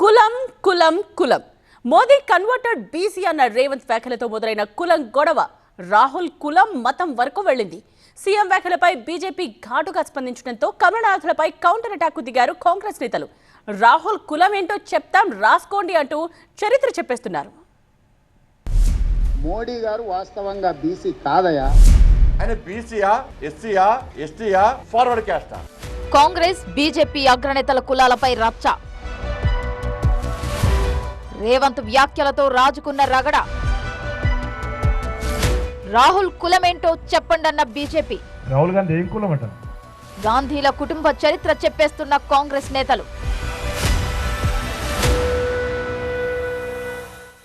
కులం కులం కులం మోదీ కన్వర్టెడ్ బీసీ అన్న రేవంత్ వ్యాఖ్యలతో మొదలైన కులం గొడవ రాహుల్ కులం మతం వరకు వెళ్ళింది. సీఎం వ్యాఖ్యలపై బీజేపీ ఘాటుగా స్పందించడంతో కమలనాథులపై కౌంటర్ అటాక్ దిగారు కాంగ్రెస్ నేతలు. రాహుల్ కులం ఏంటో చెప్తాం రాసుకోండి అంటూ చరిత్ర చెప్పేస్తున్నారు. మోడీ గారు వాస్తవంగా బీసీ కాదయా, ఆయన బీసీయా, ఎస్సీయా, ఎస్టీయా, ఫార్వర్డ్ క్యాస్టా? కాంగ్రెస్ బీజేపీ అగ్రనేతల కులాలపై రచ్చ. రేవంత్ వ్యాఖ్యలతో రాజుకున్న రగడ. రాహుల్ కులమేంటో చెప్పండన్న బీజేపీ. రాహుల్ గాంధీ ఏం కులం అంట? గాంధీల కుటుంబ చరిత్ర చెప్పేస్తున్న కాంగ్రెస్ నేతలు.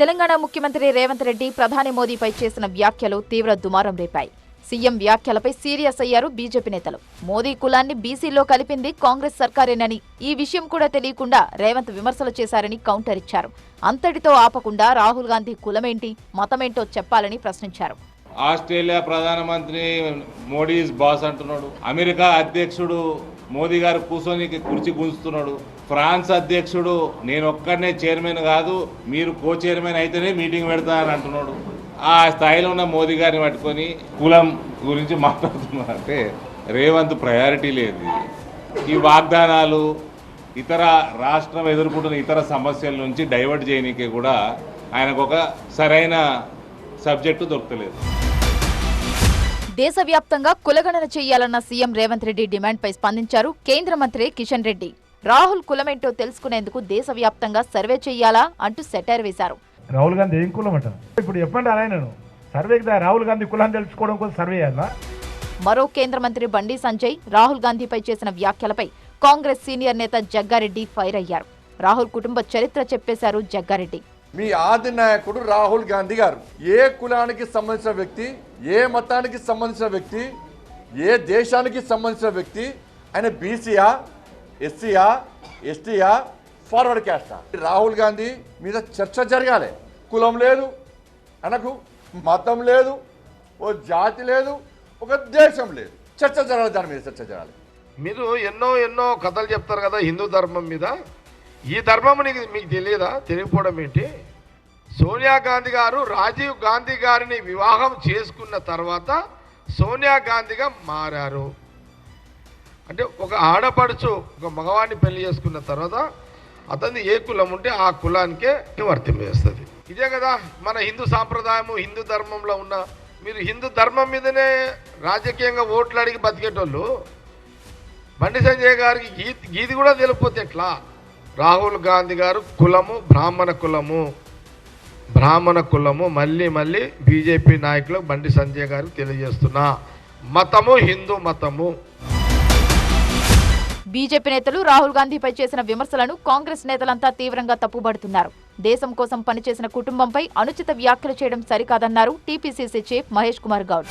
తెలంగాణ ముఖ్యమంత్రి రేవంత్ రెడ్డి ప్రధాని మోదీపై చేసిన వ్యాఖ్యలు తీవ్ర దుమారం రేపాయి. సీఎం వ్యాఖ్యలపై సీరియస్ అయ్యారు బీజేపీ నేతలు. మోదీ కులాన్ని బీసీలో కలిపింది కాంగ్రెస్ సర్కారేనని, ఈ విషయం కూడా తెలియకుండా రేవంత్ విమర్శలు చేశారని కౌంటర్ ఇచ్చారు. అంతటితో ఆపకుండా రాహుల్ గాంధీ కులమేంటి, మతమేంటో చెప్పాలని ప్రశ్నించారు. ఆస్ట్రేలియా ప్రధానమంత్రి మోడీ ఇస్ బాస్ అంటున్నాడు. అమెరికా అధ్యక్షుడు మోదీ గారు కూర్చొని కుర్చీ గుంజుతున్నాడు. ఫ్రాన్స్ అధ్యక్షుడు నేను ఒక్కడనే చైర్మన్ కాదు, మీరు కో చైర్మన్ అయితేనే మీటింగ్ పెడతానని అంటున్నాడు. ఆ స్థాయిలో ఉన్న మోదీ గారిని పట్టుకొని కులం గురించి మాట్లాడుతున్నారంటే రేవంత్ ప్రయారిటీ లేదు. ఈ వాగ్దానాలు ఇతర రాష్ట్రం ఎదుర్కొంటున్న ఇతర సమస్యల నుంచి డైవర్ట్ చేయనీకే కూడా ఆయనకు ఒక సరైన సబ్జెక్టు దొరకలేదు. దేశవ్యాప్తంగా కులగణన చేయాలన్న సీఎం రేవంత్ రెడ్డి డిమాండ్పై స్పందించారు కేంద్ర మంత్రి కిషన్ రెడ్డి. రాహుల్ కులమేంటో తెలుసుకునేందుకు దేశవ్యాప్తంగా సర్వే చేయాలా అంటూ సెటైర్ వేశారు. రాహుల్ గాంధీ ఏం కులం అంట? ఇప్పుడు చెప్పండి ఆయన సర్వేకి రాహుల్ గాంధీ కులాన్ని తెలుసుకోవడం కోసం సర్వే చేయాలా? మరో కేంద్ర మంత్రి బండి సంజయ్ రాహుల్ గాంధీపై చేసిన వ్యాఖ్యలపై కాంగ్రెస్ సీనియర్ నేత జగ్గారెడ్డి ఫైర్ అయ్యారు. రాహుల్ కుటుంబ చరిత్ర చెప్పేశారు జగ్గారెడ్డి. మీ ఆది నాయకుడు రాహుల్ గాంధీ గారు ఏ కులానికి సంబంధించిన వ్యక్తి, ఏ మతానికి సంబంధించిన వ్యక్తి, ఏ దేశానికి సంబంధించిన వ్యక్తి? ఆయన బీసీయా, ఎస్సీయా, ఎస్టీయా, ఫార్వర్డ్ క్యాస్టా? రాహుల్ గాంధీ మీద చర్చ జరగాలి. కులం లేదు అనకు, మతం లేదు, ఓ జాతి లేదు, ఒక దేశం లేదు, చర్చ జరగాలి. దాని మీద చర్చ జరగాలి. మీరు ఎన్నో కథలు చెప్తారు కదా హిందూ ధర్మం మీద. ఈ ధర్మం మీకు తెలియదా? తెలియకపోవడం ఏంటి? సోనియా గాంధీ గారు రాజీవ్ గాంధీ గారిని వివాహం చేసుకున్న తర్వాత సోనియా గాంధీగా మారారు. అంటే ఒక ఆడపడుచు ఒక మగవాడిని పెళ్లి చేసుకున్న తర్వాత అతన్ని ఏ కులం ఉంటే ఆ కులానికే వర్తింపజేస్తుంది. ఇదే కదా మన హిందూ సాంప్రదాయము. హిందూ ధర్మంలో ఉన్న మీరు హిందూ ధర్మం మీదనే రాజకీయంగా ఓట్లు అడిగి బతికేటోళ్ళు బండి సంజయ్ గారికి గీది కూడా తెలియకపోతే ఎట్లా? రాహుల్ గాంధీ గారు కులము బ్రాహ్మణ కులము మళ్ళీ బీజేపీ నాయకులు బండి సంజయ్ గారికి తెలియజేస్తున్నా, మతము హిందూ మతము. బీజేపీ నేతలు రాహుల్ గాంధీపై చేసిన విమర్శలను కాంగ్రెస్ నేతలంతా తీవ్రంగా తప్పుబడుతున్నారు. దేశం కోసం పనిచేసిన కుటుంబంపై అనుచిత వ్యాఖ్యలు చేయడం సరికాదన్నారు టీపీసీసీ చీఫ్ మహేష్ కుమార్ గౌడ్.